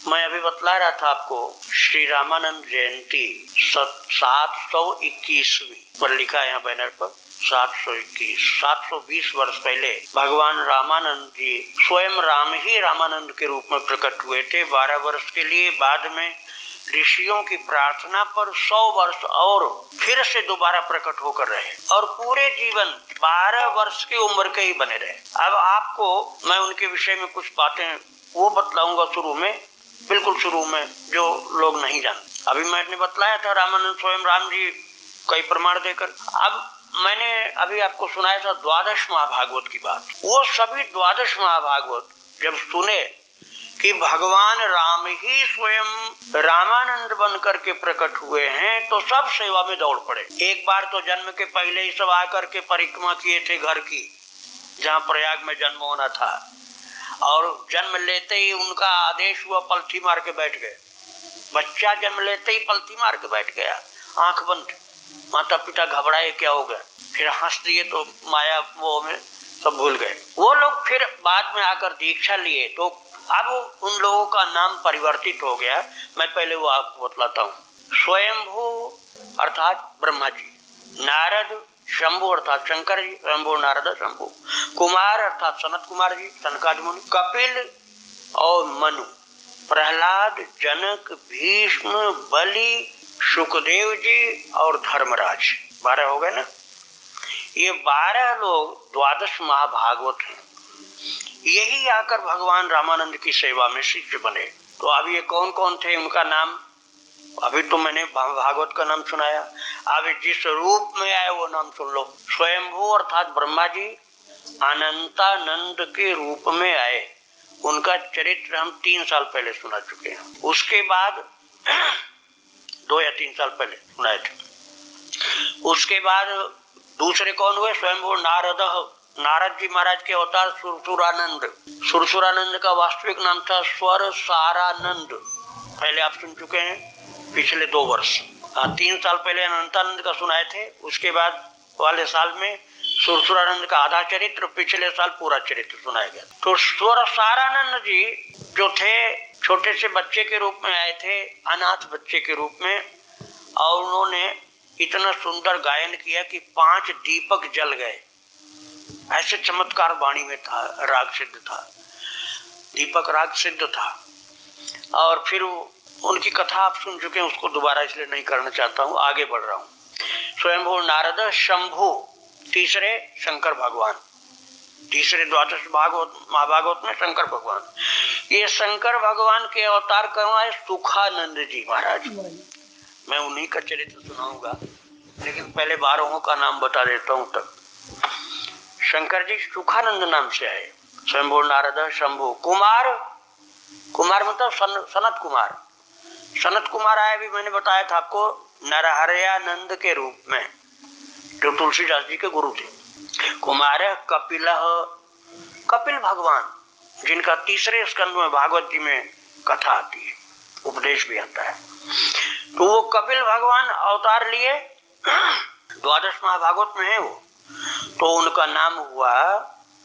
मैं अभी बतला रहा था आपको, श्री रामानंद जयंती 721वीं पर लिखा है यहाँ बैनर पर 721, 720 वर्ष पहले भगवान रामानंद जी स्वयं राम ही रामानंद के रूप में प्रकट हुए थे 12 वर्ष के लिए। बाद में ऋषियों की प्रार्थना पर 100 वर्ष और फिर से दोबारा प्रकट होकर रहे और पूरे जीवन 12 वर्ष की उम्र के ही बने रहे। अब आपको मैं उनके विषय में कुछ बातें वो बतलाऊंगा शुरू में, बिल्कुल शुरू में, जो लोग नहीं जानते। अभी मैंने बतलाया था रामानंद स्वयं राम जी कई प्रमाण देकर। अब मैंने अभी आपको सुनाया था 12 महाभागवत की बात। वो सभी 12 महाभागवत जब सुने कि भगवान राम ही स्वयं रामानंद बनकर के प्रकट हुए हैं तो सब सेवा में दौड़ पड़े। एक बार तो जन्म के पहले ही सब आकर के परिक्रमा किए थे घर की, जहाँ प्रयाग में जन्म होना था, और जन्म लेते ही उनका आदेश हुआ, पलथी मार के बैठ गए। बच्चा जन्म लेते ही पलथी मार के बैठ गया, आंख बंद। माता पिता घबराए क्या हो गया, फिर हंस दिए तो माया वो में सब भूल गए। वो लोग फिर बाद में आकर दीक्षा लिए तो अब उन लोगों का नाम परिवर्तित हो गया। मैं पहले वो आपको बतलाता हूँ। स्वयंभू अर्थात ब्रह्मा जी, नारद शंभु अर्थात शंकर जी, शंभु नारद शंभु, कुमार अर्थात सनत कुमार जी, सनकादि मुनि, कपिल और मनु, प्रहलाद, जनक, भीष्म, बलि, सुखदेव जी और धर्मराज। 12 हो गए ना। ये 12 लोग 12 महाभागवत हैं। यही आकर भगवान रामानंद की सेवा में शिष्य बने। तो अब ये कौन कौन थे, उनका नाम अभी तो मैंने भागवत का नाम सुनाया। अब जिस रूप में आए वो नाम सुन लो। स्वयंभू अर्थात ब्रह्मा जी अनंतानंद के रूप में आए। उनका चरित्र हम 3 साल पहले सुना चुके हैं। उसके बाद 2 या 3 साल पहले सुनाए थे। उसके बाद दूसरे कौन हुए? स्वयंभू नारद, नारद जी महाराज के अवतार सुरसुरानंद। सुरसुरानंद का वास्तविक नाम था स्वर सारानंद। पहले आप सुन चुके हैं पिछले 2 वर्ष। 3 साल पहले अनंतानंद का सुनाए थे। उसके बाद वाले साल में सुरसुरानंद का आधा चरित्र, पिछले साल पूरा चरित्र सुनाया गया। तो स्वर सारानंद जी जो थे छोटे से बच्चे के रूप में आए थे, अनाथ बच्चे के रूप में, और उन्होंने इतना सुंदर गायन किया कि 5 दीपक जल गए। ऐसे चमत्कार वाणी में था, राग सिद्ध था, दीपक राग सिद्ध था। और फिर उनकी कथा आप सुन चुके हैं, उसको दोबारा इसलिए नहीं करना चाहता हूँ, आगे बढ़ रहा हूँ। स्वयंभू नारद शंभु, तीसरे शंकर भगवान, तीसरे 12 महाभागवत में शंकर भगवान। ये शंकर भगवान के अवतार कौन है? सुखानंद जी महाराज। मैं उन्हीं का चरित्र सुनाऊंगा, लेकिन पहले 12 का नाम बता देता हूँ तक। शंकर जी सुखानंद नाम से आए। स्वयंभू नारद शंभु। कुमार, कुमार मतलब सनत कुमार। सनत कुमार आए भी मैंने बताया था आपको नरहरयानंद के रूप में, जो तुलसीदास जी के गुरु थे। कुमार कपिल, कपिल भगवान जिनका तीसरे स्कंद में भागवत जी में कथा आती है, उपदेश भी आता है। तो वो कपिल भगवान अवतार लिए, 12 महाभागवत में है वो। तो उनका नाम हुआ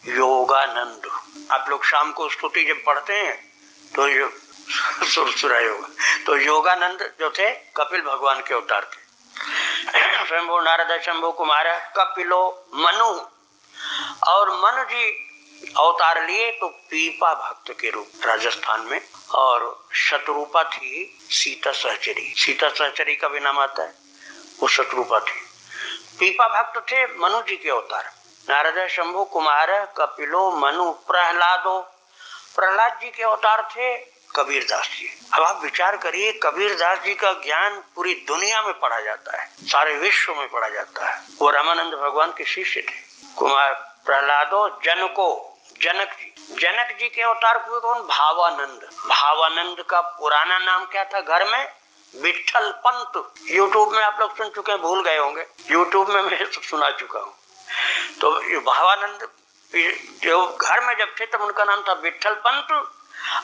योगानंद। आप लोग शाम को स्तुति जब पढ़ते हैं तो सुरसुरा योगा, तो योगानंद जो थे कपिल भगवान के अवतार थे। स्वयंभू नारद शंभु कुमार कपिलो मनु, और मनु जी अवतार लिए तो पीपा भक्त के रूप राजस्थान में, और शतरूपा थी सीता सहचरी। सीता सहचरी का भी नाम आता है, वो शतरूपा थी। पीपा भक्त थे मनु जी के अवतार। नारद शंभु कुमार कपिलो मनु प्रहलादो, प्रहलाद जी के अवतार थे कबीरदास जी। अब आप विचार करिए, कबीरदास जी का ज्ञान पूरी दुनिया में पढ़ा जाता है, सारे विश्व में पढ़ा जाता है। वो रामानंद भगवान के शिष्य थे। कुमार प्रहलादो जनको, जनक जी, जनक जी के अवतार हुए कौन? भावानंद। भावानंद का पुराना नाम क्या था घर में? विठल पंत। यूट्यूब में आप लोग सुन चुके हैं, भूल गए होंगे, यूट्यूब में मैं सब सुना चुका हूँ। तो भावानंद जो घर में जब थे तब उनका नाम था विठल पंत,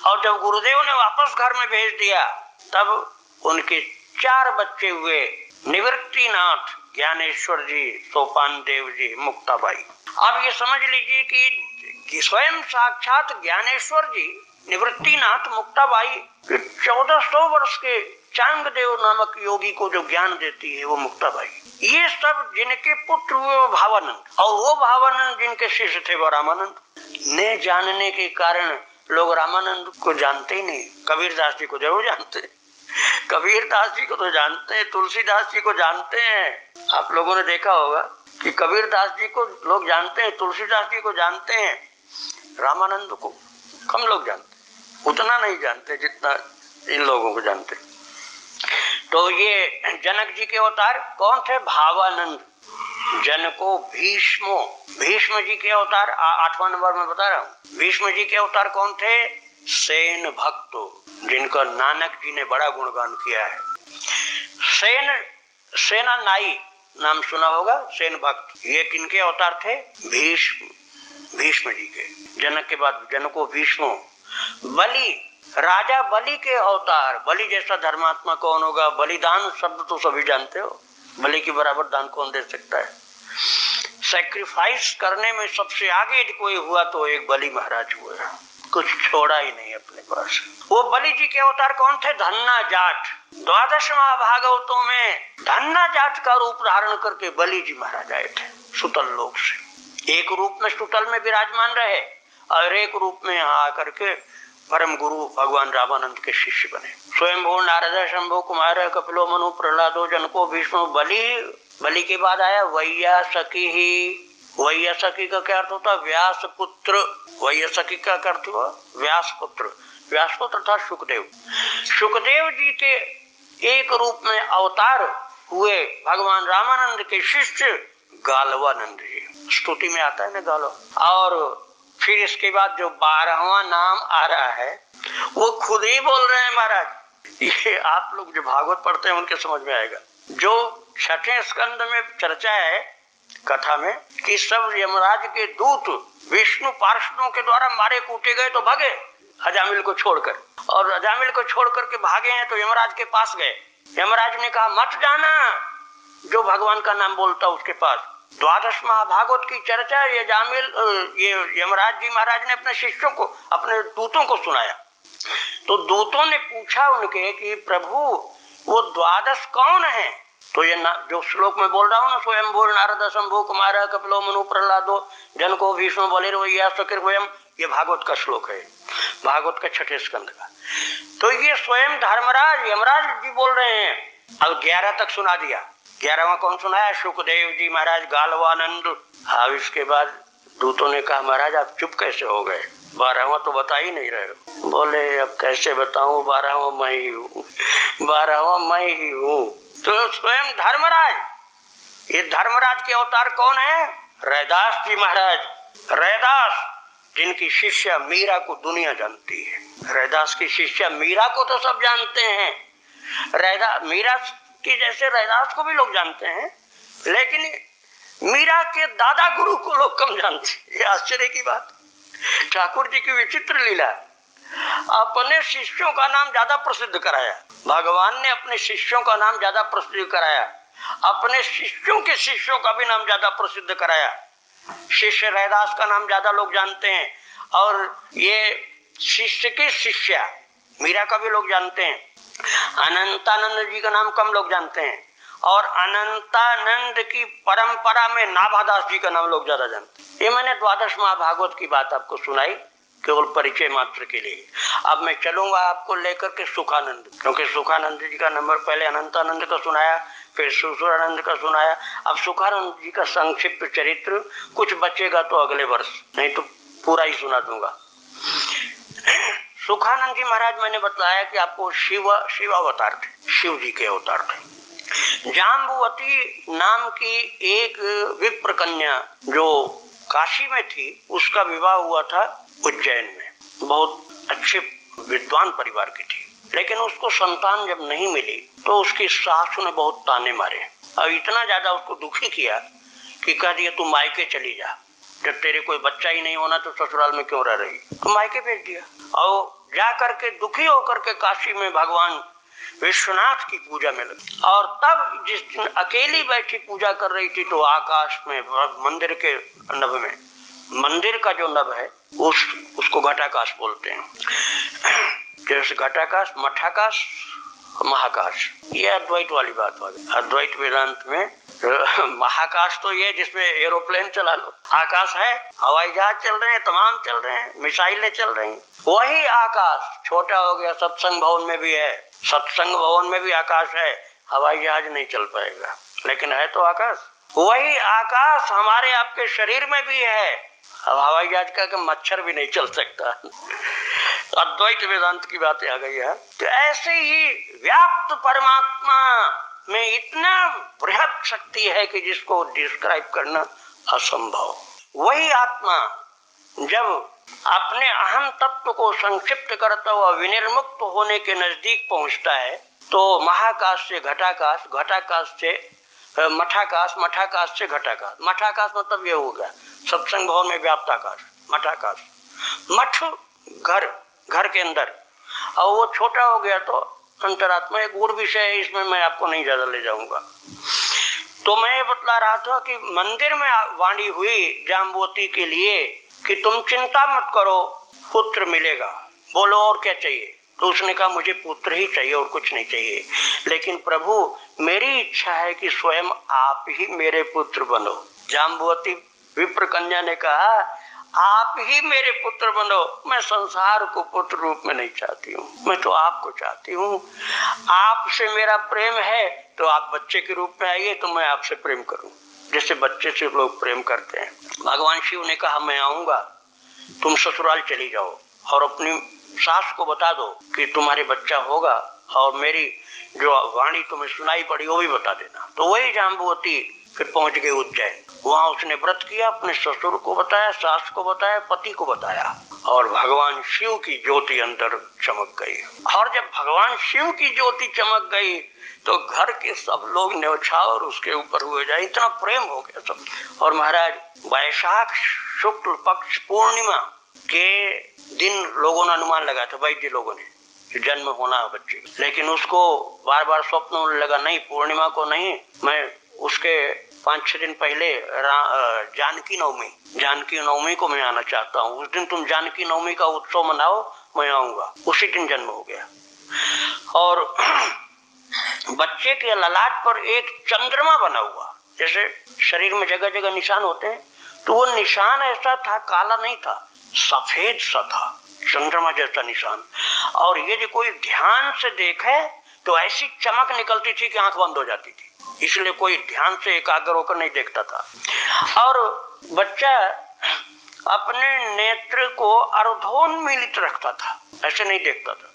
और जब गुरुदेव ने वापस घर में भेज दिया तब उनके 4 बच्चे हुए, निवृत्तिनाथ, ज्ञानेश्वर जी, सोपान देव जी, मुक्ताबाई। अब ये समझ लीजिए कि स्वयं साक्षात ज्ञानेश्वर जी निवृत्तिनाथ मुक्ताबाई 1400 वर्ष के चांगदेव नामक योगी को जो ज्ञान देती है वो मुक्ताबाई। ये सब जिनके पुत्र हुए वो भावानंद, और वो भावानंद जिनके शिष्य थे वो रामानंद। ने जानने के कारण लोग रामानंद को जानते ही नहीं। कबीरदास जी को जरूर जानते हैं, कबीरदास जी को तो जानते हैं, तुलसीदास जी को जानते हैं। आप लोगों ने देखा होगा कि कबीरदास जी को लोग जानते हैं, तुलसीदास जी को जानते हैं, रामानंद को कम लोग जानते, उतना नहीं जानते जितना इन लोगों को जानते। तो ये जनक जी के अवतार कौन थे? भावानंद। जनको भीष्मो, भीष्म जी के अवतार 8वां नंबर में बता रहा हूँ। भीष्म जी के अवतार कौन थे? सेन भक्तो, जिनका नानक जी ने बड़ा गुणगान किया है। सेन, सेना नाई नाम सुना होगा, सेन भक्त। ये किनके अवतार थे? भीष्म, भीष्म जी के। जनक के बाद जनको भीष्मो। बलि, राजा बलि के अवतार। बलि जैसा धर्मात्मा कौन होगा? बलिदान शब्द तो सभी जानते हो, बलि के बराबर दान कौन दे सकता है? सैक्रिफाइस करने में सबसे आगे कोई हुआ तो एक बलि महाराज हुए, कुछ छोड़ा ही नहीं अपने पास। वो बलि जी के अवतार कौन थे? धन्ना जाट। 12 महाभागवतों में धन्ना जाट का रूप धारण करके बलि जी महाराज आए थे सुतल लोक से। एक रूप में सुतल में विराजमान रहे और एक रूप में यहाँ आकर के परम गुरु भगवान रामानंद के शिष्य बने। स्वयंभू नारद शंभु कुमार कपिलो मनु प्रहलादो जनको भीष्म बलि। बलि के बाद आया वैयासकी ही। वैयासकी का क्या अर्थ होता? व्यास पुत्र। वैयासकी का अर्थ हुआ व्यास पुत्र। व्यास पुत्र था सुखदेव। सुखदेव जी के एक रूप में अवतार हुए भगवान रामानंद के शिष्य गालवानंद जी। स्तुति में आता है ना गालवा। और फिर इसके बाद जो 12वां नाम आ रहा है वो खुद ही बोल रहे हैं महाराज। ये आप लोग जो भागवत पढ़ते हैं उनके समझ में आएगा। जो 6ठे स्कंद में चर्चा है कथा में कि सब यमराज के दूत विष्णु पार्षदों के द्वारा मारे कूटे गए तो भागे अजामिल को छोड़कर, और अजामिल को छोड़ करके भागे हैं तो यमराज के पास गए। यमराज ने कहा मत जाना, जो भगवान का नाम बोलता उसके पास। 12 महाभागवत की चर्चा ये यमराज जी महाराज ने अपने शिष्यों को, अपने दूतों को सुनाया। तो दूतों ने पूछा उनके कि प्रभु वो 12 कौन है? तो ये जो श्लोक में बोल रहा हूँ ना, स्वयंभू नारद शंभु कुमार कपिलो मनु प्रहलादो जनको भीष्म बलिर्वय्यासकीर्वयम्, ये भागवत का श्लोक है, भागवत का 6ठे स्कंद का। तो ये स्वयं धर्मराज यमराज जी बोल रहे हैं। अब 11 तक सुना दिया। 11वां कौन सुनाया? सुखदेव जी महाराज गालवानंद। हाँ, इसके बाद दूतों ने कहा महाराज आप चुप कैसे हो गए? 12वां तो बता ही नहीं रहे हो। बोले अब कैसे बताऊं, 12वां मैं ही हूँ, 12वां मैं ही हूँ। तो स्वयं धर्मराज, ये धर्मराज के अवतार कौन है? रैदास जी महाराज। रैदास जिनकी शिष्या मीरा को दुनिया जानती है। रैदास की शिष्या मीरा को तो सब जानते हैं, मीरा की जैसे रैदास को भी लोग जानते हैं, लेकिन मीरा के दादा गुरु को लोग कम जानते हैं। ये आश्चर्य की बात। ठाकुर जी की विचित्र लीला। अपने शिष्यों का नाम ज्यादा प्रसिद्ध कराया, भगवान ने अपने शिष्यों का नाम ज्यादा प्रसिद्ध कराया, अपने शिष्यों के शिष्यों का भी नाम ज्यादा प्रसिद्ध कराया। शिष्य रैदास का नाम ज्यादा लोग जानते हैं, और ये शिष्य के शिष्या मीरा का भी लोग जानते हैं। अनंतानंद जी का नाम कम लोग जानते हैं, और अनंतानंद की परंपरा में नाभादास जी का नाम लोग ज्यादा जानते हैं। ये मैंने 12 महाभागवत की बात आपको सुनाई केवल परिचय मात्र के लिए। अब मैं चलूंगा आपको लेकर के सुखानंद, क्योंकि सुखानंद जी का नंबर पहले अनंतानंद का सुनाया, फिर सुसुरानंद का सुनाया। अब सुखानंद जी का संक्षिप्त चरित्र, कुछ बचेगा तो अगले वर्ष, नहीं तो पूरा ही सुना दूंगा। सुखानंद जी महाराज मैंने बताया कि आपको शिव अवतार थे, शिव जी के अवतार थे। जाम्बुवती नाम की एक विप्र कन्या जो काशी में थी, उसका विवाह हुआ था उज्जैन में। बहुत अच्छे विद्वान परिवार की थी, लेकिन उसको संतान जब नहीं मिली तो उसकी सासू ने बहुत ताने मारे और इतना ज्यादा उसको दुखी किया कि कह दिया तू मायके चली जा, जब तेरे कोई बच्चा ही नहीं होना तो ससुराल में क्यों रह रही। तो मायके भेज दिया और जा करके दुखी होकर के काशी में भगवान विश्वनाथ की पूजा में लगी। और तब जिस दिन अकेली बैठी पूजा कर रही थी तो आकाश में मंदिर के नभ में मंदिर का जो नभ है उसको घटाकाश बोलते हैं। जैसे घटाकाश, मठाकाश, महाकाश, ये अद्वैत वाली बात होगी। अद्वैत वेदांत में महाकाश तो ये जिसमें एरोप्लेन चला लो, आकाश है, हवाई जहाज चल रहे हैं, तमाम चल रहे हैं, मिसाइलें चल रही हैं, वही आकाश छोटा हो गया। सत्संग भवन में भी है, सत्संग भवन में भी आकाश है, हवाई जहाज नहीं चल पाएगा, लेकिन है तो आकाश। वही आकाश हमारे आपके शरीर में भी है। अब हवाई जहाज का मच्छर भी नहीं चल सकता। अद्वैत वेदांत की बातें आ गई है। तो ऐसे ही व्याप्त परमात्मा में इतना बृहद शक्ति है कि जिसको डिस्क्राइब करना असंभव। वही आत्मा जब अपने अहम तत्व को संक्षिप्त करता हुआ विनिर्मुक्त होने के नजदीक पहुंचता है तो महाकाश से घटाकाश, घटाकाश से मठाकाश, मठाकाश से घटाकाश। मठाकाश मतलब ये हो गया सत्संग भवन में व्याप्त आकाश, मठाकाश। मठ घर, घर के अंदर, और वो छोटा हो गया तो अंतरात्मा। एक और विषय है, इसमें मैं आपको नहीं ज्यादा ले जाऊंगा। तो मैं ये बतला रहा था कि मंदिर में वाणी हुई जाम्बवती के लिए कि तुम चिंता मत करो, पुत्र मिलेगा। बोलो और क्या चाहिए? तो उसने कहा मुझे पुत्र ही चाहिए और कुछ नहीं चाहिए, लेकिन प्रभु मेरी इच्छा है कि स्वयं आप ही मेरे पुत्र बनो। जाम्बवती विप्र कन्या ने कहा आप ही मेरे पुत्र बनो, मैं संसार को पुत्र रूप में नहीं चाहती हूँ, मैं तो आपको चाहती हूँ। आपसे मेरा प्रेम है तो आप बच्चे के रूप में आइए तो मैं आपसे प्रेम करूं, जैसे बच्चे से लोग प्रेम करते हैं। भगवान शिव ने कहा मैं आऊंगा, तुम ससुराल चली जाओ और अपनी सास को बता दो कि तुम्हारे बच्चा होगा, और मेरी जो वाणी तुम्हें सुनाई पड़ी वो भी बता देना। तो वही जाम्बवती फिर पहुंच गई उज्जैन। वहां उसने व्रत किया, अपने ससुर को बताया, सास को बताया, पति को बताया, और भगवान शिव की ज्योति अंदर चमक गई। और जब भगवान शिव की ज्योति चमक गई तो घर के सब लोग न्यौछावर उसके ऊपर हुए जाए, इतना प्रेम हो गया सब। और महाराज वैशाख शुक्ल पक्ष पूर्णिमा के दिन लोगों ने अनुमान लगाया था, वैद्य लोगों ने, जन्म होना है बच्चे, लेकिन उसको बार बार स्वप्न होने लगा, नहीं पूर्णिमा को नहीं, मैं उसके 5-6 दिन पहले जानकी नवमी को मैं आना चाहता हूँ। उस दिन तुम जानकी नवमी का उत्सव मनाओ, मैं आऊंगा। उसी दिन जन्म हो गया। और बच्चे के ललाट पर एक चंद्रमा बना हुआ, जैसे शरीर में जगह जगह निशान होते हैं, तो वो निशान ऐसा था, काला नहीं था, सफेद सा था, चंद्रमा जैसा निशान। और ये जो कोई ध्यान से देखे तो ऐसी चमक निकलती थी कि आंख बंद हो जाती थी, इसलिए कोई ध्यान से एकाग्र होकर नहीं देखता था। और बच्चा अपने नेत्र को अर्धोन्मीलित रखता था, ऐसे नहीं देखता था,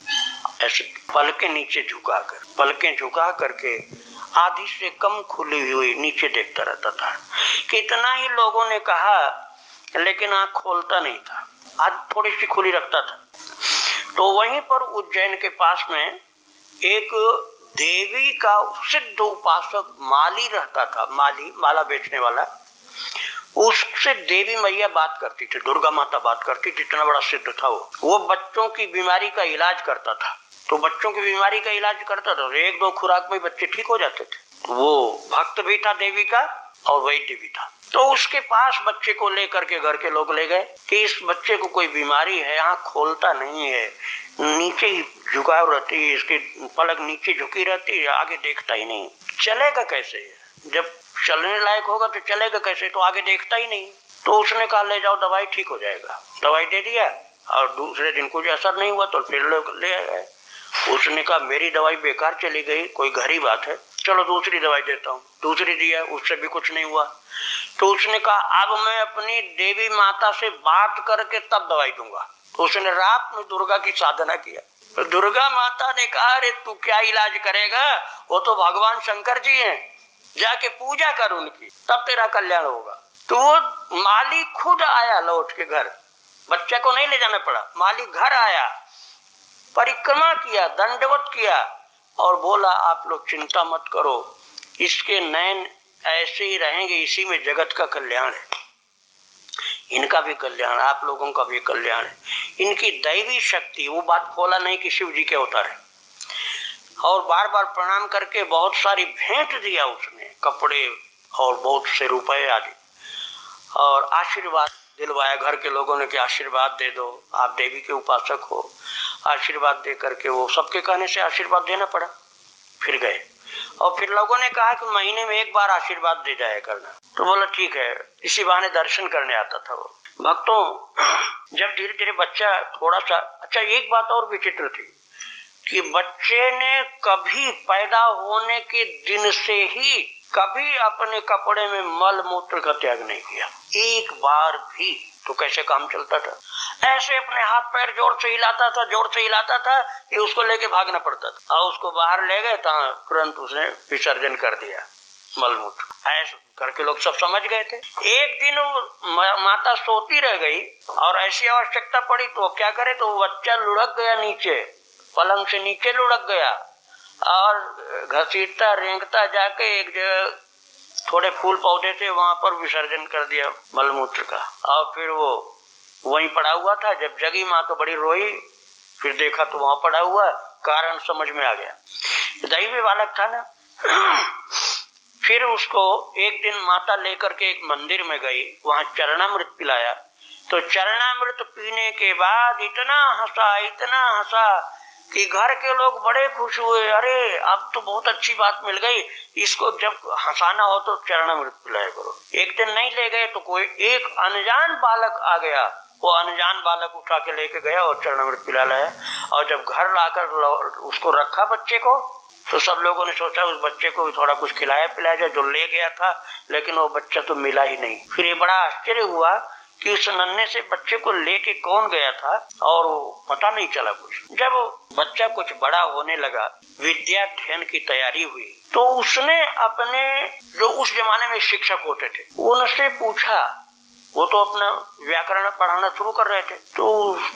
ऐसे पलकें नीचे झुका करके आधी से कम खुली हुई नीचे देखता रहता था। कितना ही लोगों ने कहा, लेकिन आंख खोलता नहीं था, आज थोड़ी सी खुली रखता था। तो वहीं पर उज्जैन के पास में एक देवी का सिद्ध उपासक माली रहता था, माली माला बेचने वाला। उससे देवी मैया बात करती थी, दुर्गा माता बात करती थी, इतना बड़ा सिद्ध था वो बच्चों की बीमारी का इलाज करता था। तो बच्चों की बीमारी का इलाज करता था, 1-2 खुराक में बच्चे ठीक हो जाते थे। वो भक्त भी था देवी का और वैद्य भी था। तो उसके पास बच्चे को लेकर के घर के लोग ले गए कि इस बच्चे को कोई बीमारी है, आंख खोलता नहीं है, नीचे ही झुकाव रहती है, इसकी पलक नीचे झुकी रहती है, आगे देखता ही नहीं, चलेगा कैसे? जब चलने लायक होगा तो चलेगा कैसे? तो आगे देखता ही नहीं। तो उसने कहा ले जाओ, दवाई ठीक हो जाएगा। दवाई दे दिया और दूसरे दिन कुछ असर नहीं हुआ तो फिर लोग ले आए। उसने कहा मेरी दवाई बेकार चली गई, कोई घरी बात है, चलो दूसरी दवाई देता हूँ। दूसरी दिया, उससे भी कुछ नहीं हुआ। तो उसने कहा अब मैं अपनी देवी माता से बात करके तब दवाई दूंगा। तो उसने रात में दुर्गा की साधना किया। तो दुर्गा माता ने कहा अरे तू क्या इलाज करेगा, वो तो भगवान शंकर जी हैं, जाके पूजा कर उनकी, तब तेरा कल्याण होगा। तो वो माली खुद आया लौट के घर, बच्चे को नहीं ले जाना पड़ा, माली घर आया, परिक्रमा किया, दंडवत किया और बोला आप लोग चिंता मत करो, इसके नयन ऐसे ही रहेंगे, इसी में जगत का कल्याण है, इनका भी कल्याण, आप लोगों का भी कल्याण है। इनकी दैवी शक्ति, वो बात खोला नहीं कि शिव जी के अवतार है। और बार बार प्रणाम करके बहुत सारी भेंट दिया उसने, कपड़े और बहुत से रुपए आदि, और आशीर्वाद दिलवाया घर के लोगों ने कि आशीर्वाद दे दो, आप देवी के उपासक हो। आशीर्वाद दे करके वो सबके कहने से आशीर्वाद देना पड़ा। फिर गए और फिर लोगों ने कहा कि महीने में एक बार आशीर्वाद दे जाया करना। तो बोला ठीक है, इसी बहाने दर्शन करने आता था वो। भक्तों, जब धीरे धीरे बच्चा थोड़ा सा, अच्छा एक बात और विचित्र थी कि बच्चे ने कभी पैदा होने के दिन से ही कभी अपने कपड़े में मल मूत्र का त्याग नहीं किया, एक बार भी। तो कैसे काम चलता था? ऐसे अपने हाथ पैर जोर से हिलाता था कि उसको लेके भागना पड़ता था। और उसको बाहर ले गए तो तुरंत उसने विसर्जन कर दिया मल मूत्र। ऐसे करके लोग सब समझ गए थे। एक दिन माता सोती रह गई और ऐसी आवश्यकता पड़ी तो क्या करे, तो बच्चा लुढ़क गया नीचे, पलंग से नीचे लुढ़क गया और घसीटता रेंगता जाके एक जगह थोड़े फूल पौधे थे वहां पर विसर्जन कर दिया मलमूत्र का। और फिर वो वहीं पड़ा हुआ था। जब जगी माँ तो बड़ी रोई, फिर देखा तो वहां पड़ा हुआ, कारण समझ में आ गया, दैवी बालक था ना। फिर उसको एक दिन माता लेकर के एक मंदिर में गई, वहां चरणामृत पिलाया। तो चरणामृत पीने के बाद इतना हंसा कि घर के लोग बड़े खुश हुए। अरे अब तो बहुत अच्छी बात मिल गई, इसको जब हंसाना हो तो चरणामृत पिलाया करो। एक दिन नहीं ले गए तो कोई एक अनजान बालक आ गया, वो अनजान बालक उठा के लेके गया और चरणामृत पिला लाया। और जब घर लाकर उसको रखा बच्चे को, तो सब लोगों ने सोचा उस बच्चे को भी थोड़ा कुछ खिलाया पिलाया जाए, जो ले गया था, लेकिन वो बच्चा तो मिला ही नहीं। फिर ये बड़ा आश्चर्य हुआ कि उस नन्हे से बच्चे को लेके कौन गया था और वो पता नहीं चला कुछ। जब बच्चा कुछ बड़ा होने लगा, विद्या अध्ययन की तैयारी हुई, तो उसने अपने जो उस जमाने में शिक्षक होते थे उनसे पूछा। वो तो अपना व्याकरण पढ़ाना शुरू कर रहे थे। तो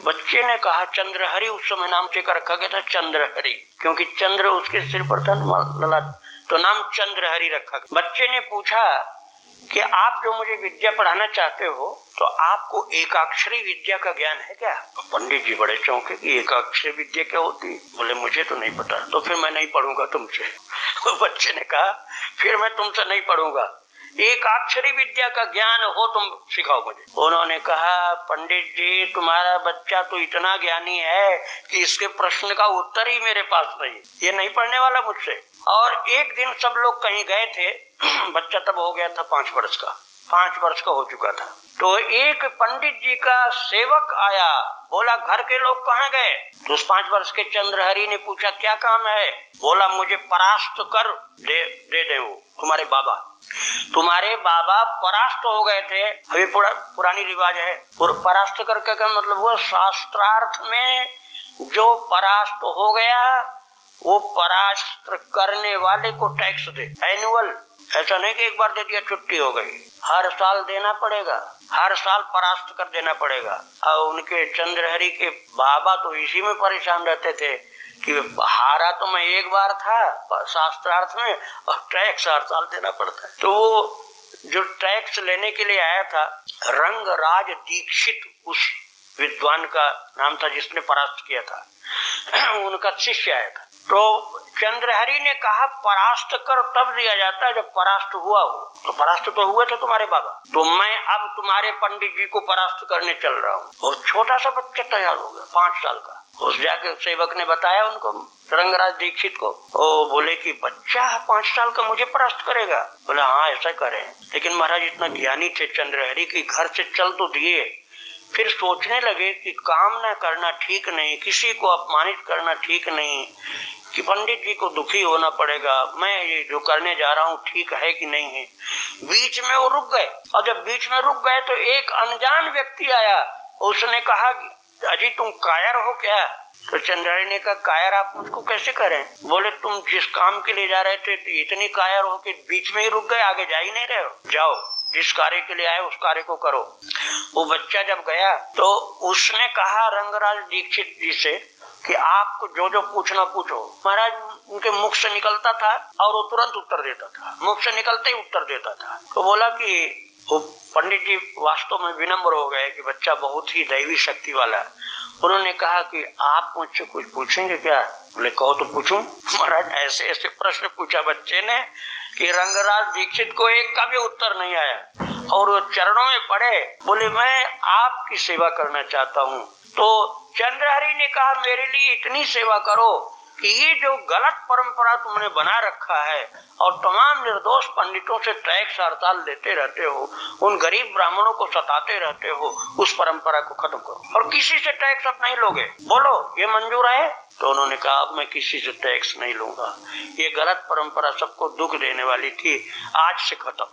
बच्चे ने कहा, चंद्रहरि उस समय नाम से रखा गया था, चंद्रहरि, क्योंकि चंद्र उसके सिर पर था ललाट, तो नाम चंद्रहरि रखा गया। बच्चे ने पूछा कि आप जो मुझे विद्या पढ़ाना चाहते हो, तो आपको एकाक्षरी विद्या का ज्ञान है क्या? पंडित जी बड़े चौंके कि एकाक्षरी विद्या क्या होती? बोले मुझे तो नहीं पता। तो फिर मैं नहीं पढ़ूंगा तुमसे। तो बच्चे ने कहा फिर मैं तुमसे नहीं पढ़ूंगा, एकाक्षरी विद्या का ज्ञान हो तुम सिखाओ मुझे। उन्होंने कहा, पंडित जी तुम्हारा बच्चा तो इतना ज्ञानी है कि इसके प्रश्न का उत्तर ही मेरे पास नहीं, ये नहीं पढ़ने वाला मुझसे। और एक दिन सब लोग कहीं गए थे, बच्चा तब हो गया था 5 वर्ष का, 5 वर्ष का हो चुका था। तो एक पंडित जी का सेवक आया, बोला घर के लोग कहाँ गए? तो उस 5 वर्ष के चंद्रहरि ने पूछा क्या काम है? बोला मुझे परास्त कर दे वो तुम्हारे बाबा परास्त हो गए थे। अभी पुरानी रिवाज है, परास्त करके का मतलब हुआ शास्त्रार्थ में जो परास्त हो गया वो परास्त करने वाले को टैक्स दे, एनुअल। ऐसा नहीं कि एक बार दे दिया छुट्टी हो गई, हर साल देना पड़ेगा, हर साल परास्त कर देना पड़ेगा। और उनके चंद्रहरि के बाबा तो इसी में परेशान रहते थे कि हारा तो मैं एक बार था शास्त्रार्थ में और टैक्स हर साल देना पड़ता है। तो वो जो टैक्स लेने के लिए आया था, रंगराज दीक्षित उस विद्वान का नाम था जिसने परास्त किया था, उनका शिष्य आया था। तो चंद्रहरि ने कहा परास्त कर तब दिया जाता है जब परास्त हुआ हो। तो परास्त तो हुए थे तुम्हारे बाबा, तो मैं अब तुम्हारे पंडित जी को परास्त करने चल रहा हूँ। और छोटा सा बच्चा तैयार हो गया 5 साल का। उस जाके सेवक ने बताया उनको, रंगराज दीक्षित को। वो बोले कि बच्चा 5 साल का मुझे परास्त करेगा? बोला हाँ ऐसा करें। लेकिन महाराज इतना ज्ञानी थे चंद्रहरि की, घर से चल तो दिए, फिर सोचने लगे कि काम ना करना ठीक नहीं, किसी को अपमानित करना ठीक नहीं, कि पंडित जी को दुखी होना पड़ेगा, मैं ये जो करने जा रहा हूँ ठीक है कि नहीं है। बीच में वो रुक गए, और जब बीच में रुक गए तो एक अनजान व्यक्ति आया, उसने कहा अजी तुम कायर हो क्या? तो चंद्रहरि ने कहा कायर आप मुझको कैसे करें? बोले तुम जिस काम के लिए जा रहे थे इतनी कायर हो कि बीच में ही रुक गए, आगे जा ही नहीं रहे हो, जाओ जिस कार्य के लिए आए उस कार्य को करो। वो बच्चा जब गया तो उसने कहा रंगराज दीक्षित जी से कि आपको जो जो पूछना पूछो। महाराज उनके मुख से निकलता था और वो तुरंत उत्तर देता था, मुख से निकलते ही उत्तर देता था। तो बोला कि वो पंडित जी वास्तव में विनम्र हो गए कि बच्चा बहुत ही दैवी शक्ति वाला है। उन्होंने कहा कि आप मुझसे कुछ पूछेंगे क्या? बोले कहो तो पूछूं। महाराज ऐसे ऐसे प्रश्न पूछा बच्चे ने कि रंगराज दीक्षित को एक का भी उत्तर नहीं आया और वो चरणों में पड़े, बोले मैं आपकी सेवा करना चाहता हूँ। तो चंद्रहरि ने कहा मेरे लिए इतनी सेवा करो कि ये जो गलत परंपरा तुमने बना रखा है और तमाम निर्दोष पंडितों से टैक्स हड़ताल लेते रहते हो, उन गरीब ब्राह्मणों को सताते रहते हो, उस परंपरा को खत्म करो और किसी से टैक्स अब नहीं लोगे, बोलो ये मंजूर है? तो उन्होंने कहा अब मैं किसी से टैक्स नहीं लूंगा, ये गलत परंपरा सबको दुख देने वाली थी, आज से खत्म।